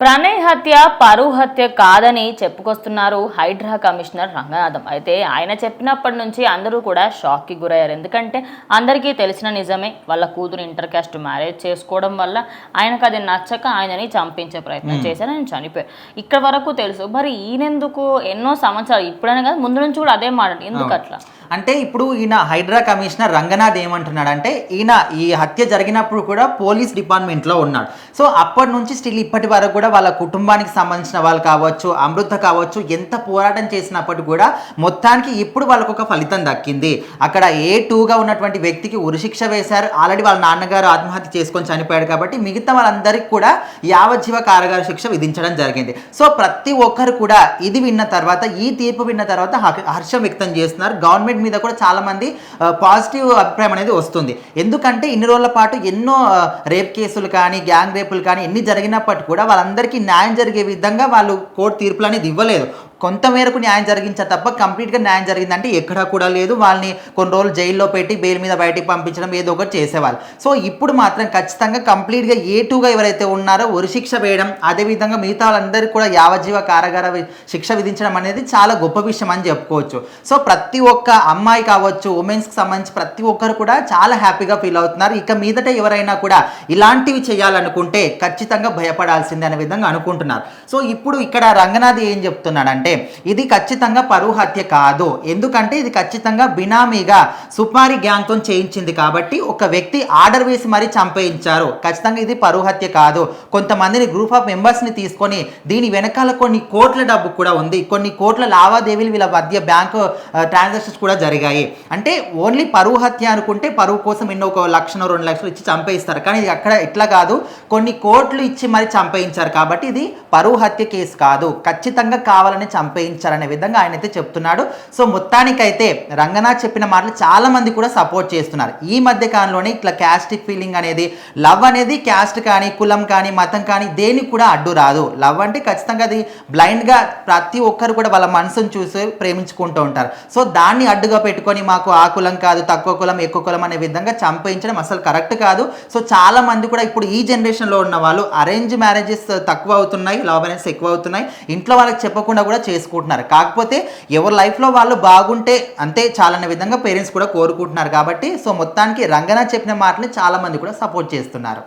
ప్రణయ్ హత్య పరువు హత్య కాదని చెప్పుకొస్తున్నారు హైడ్రా కమిషనర్ రంగనాథం. అయితే ఆయన చెప్పినప్పటి నుంచి అందరూ కూడా షాక్కి గురయ్యారు. ఎందుకంటే అందరికీ తెలిసిన నిజమే, వాళ్ళ కూతురు ఇంటర్ కాస్ట్ మ్యారేజ్ చేసుకోవడం వల్ల ఆయనకు అది నచ్చక ఆయనని చంపించే ప్రయత్నం చేశారు, ఆయన చనిపోయారు. ఇక్కడ వరకు తెలుసు. మరి ఈయనెందుకు ఎన్నో సంవత్సరాలు ఇప్పుడనే కాదు ముందు నుంచి కూడా అదే మాట, ఎందుకు అట్లా అంటే ఇప్పుడు ఈయన హైడ్రా కమిషనర్ రంగనాథ్ ఏమంటున్నాడు అంటే, ఈయన ఈ హత్య జరిగినప్పుడు కూడా పోలీస్ డిపార్ట్మెంట్లో ఉన్నాడు. సో అప్పటి నుంచి స్టిల్ ఇప్పటి వరకు కూడా వాళ్ళ కుటుంబానికి సంబంధించిన వాళ్ళు కావచ్చు, అమృత కావచ్చు, ఎంత పోరాటం చేసినప్పటికీ కూడా మొత్తానికి ఇప్పుడు వాళ్ళకు ఒక ఫలితం దక్కింది. అక్కడ A2గా ఉన్నటువంటి వ్యక్తికి ఉరిశిక్ష వేశారు. ఆల్రెడీ వాళ్ళ నాన్నగారు ఆత్మహత్య చేసుకొని చనిపోయాడు కాబట్టి మిగతా వాళ్ళందరికీ కూడా యావజ్జీవ కారాగార శిక్ష విధించడం జరిగింది. సో ప్రతి ఒక్కరు కూడా ఇది విన్న తర్వాత, ఈ తీర్పు విన్న తర్వాత హర్షం వ్యక్తం చేస్తున్నారు. గవర్నమెంట్ మీద కూడా చాలా మంది పాజిటివ్ అభిప్రాయం అనేది వస్తుంది. ఎందుకంటే ఇన్ని రోజుల పాటు ఎన్నో రేప్ కేసులు కానీ, గ్యాంగ్ రేపులు కానీ ఎన్ని జరిగినప్పటికీ కూడా వాళ్ళందరికీ న్యాయం జరిగే విధంగా వాళ్ళు కోర్టు తీర్పులు అనేది ఇవ్వలేదు. కొంతమేరకు న్యాయం జరిగించారు తప్ప కంప్లీట్గా న్యాయం జరిగిందంటే ఎక్కడా కూడా లేదు. వాళ్ళని కొన్ని రోజులు జైల్లో పెట్టి బెయిల్ మీద బయటికి పంపించడం ఏదో ఒకటి చేసేవాళ్ళు. సో ఇప్పుడు మాత్రం ఖచ్చితంగా కంప్లీట్గా A2గా ఎవరైతే ఉన్నారో ఉరిశిక్ష వేయడం, అదేవిధంగా మిగతా వాళ్ళందరికీ కూడా యావజ్జీవ కారాగార శిక్ష విధించడం అనేది చాలా గొప్ప విషయం అని చెప్పుకోవచ్చు. సో ప్రతి ఒక్క అమ్మాయి కావచ్చు, ఉమెన్స్కి సంబంధించి ప్రతి ఒక్కరు కూడా చాలా హ్యాపీగా ఫీల్ అవుతున్నారు. ఇక మీదట ఎవరైనా కూడా ఇలాంటివి చేయాలనుకుంటే ఖచ్చితంగా భయపడాల్సిందే అనే విధంగా అనుకుంటున్నారు. సో ఇప్పుడు ఇక్కడ రంగనాథ్ ఏం చెప్తున్నాడంటే, ఇది ఖచ్చితంగా పరువు హత్య కాదు. ఎందుకంటే ఇది ఖచ్చితంగా బినామీగా సుపారీ గ్యాంగ్తో చేయించింది కాబట్టి ఒక వ్యక్తి ఆర్డర్ వేసి మరీ చంపేయించారు. ఖచ్చితంగా ఇది పరువు హత్య కాదు. కొంతమందిని గ్రూప్ ఆఫ్ మెంబర్స్ని తీసుకొని దీని వెనకాల కొన్ని కోట్ల డబ్బు కూడా ఉంది, కొన్ని కోట్ల లావాదేవీలు వీళ్ళ మధ్య బ్యాంకు ట్రాన్సాక్షన్స్ కూడా జరిగాయి. అంటే ఓన్లీ పరువు హత్య అనుకుంటే పరువు కోసం ఎన్నో 1 లక్ష 2 లక్షలు ఇచ్చి చంపేయిస్తారు. కానీ ఇది అక్కడ ఇట్లా కాదు, కొన్ని కోట్లు ఇచ్చి మరి చంపేయించారు కాబట్టి ఇది పరువు హత్య కేసు కాదు, ఖచ్చితంగా కావాలని చంపేయించారనే విధంగా ఆయన అయితే చెప్తున్నాడు. సో మొత్తానికైతే రంగనాథ్ చెప్పిన మాటలు చాలా మంది కూడా సపోర్ట్ చేస్తున్నారు. ఈ మధ్య కాలంలోనే ఇట్లా క్యాస్టిక్ ఫీలింగ్ అనేది, లవ్ అనేది క్యాస్ట్ కానీ, కులం కానీ, మతం కానీ దేనికి కూడా అడ్డు రాదు. లవ్ అంటే ఖచ్చితంగా అది బ్లైండ్గా ప్రతి ఒక్కరు కూడా వాళ్ళ మనసును చూసి ప్రేమించుకుంటూ ఉంటారు. సో దాన్ని అడ్డుగా పెట్టుకొని మాకు ఆ కులం కాదు, తక్కువ కులం ఎక్కువ కులం అనే విధంగా చంపేయించడం అసలు కరెక్ట్ కాదు. సో చాలా మంది కూడా ఇప్పుడు ఈ జనరేషన్లో ఉన్న వాళ్ళు అరేంజ్ మ్యారేజెస్ తక్కువ అవుతున్నాయి, లవ్ మ్యారేజెస్ ఎక్కువ అవుతున్నాయి, ఇంట్లో వాళ్ళకి చెప్పకుండా కూడా చేసుకుంటున్నారు. కాకపోతే ఎవరి లైఫ్లో వాళ్ళు బాగుంటే అంతే చాలనే విధంగా పేరెంట్స్ కూడా కోరుకుంటున్నారు. కాబట్టి సో మొత్తానికి రంగనాథ్ చెప్పిన మాటలు చాలా మంది కూడా సపోర్ట్ చేస్తున్నారు.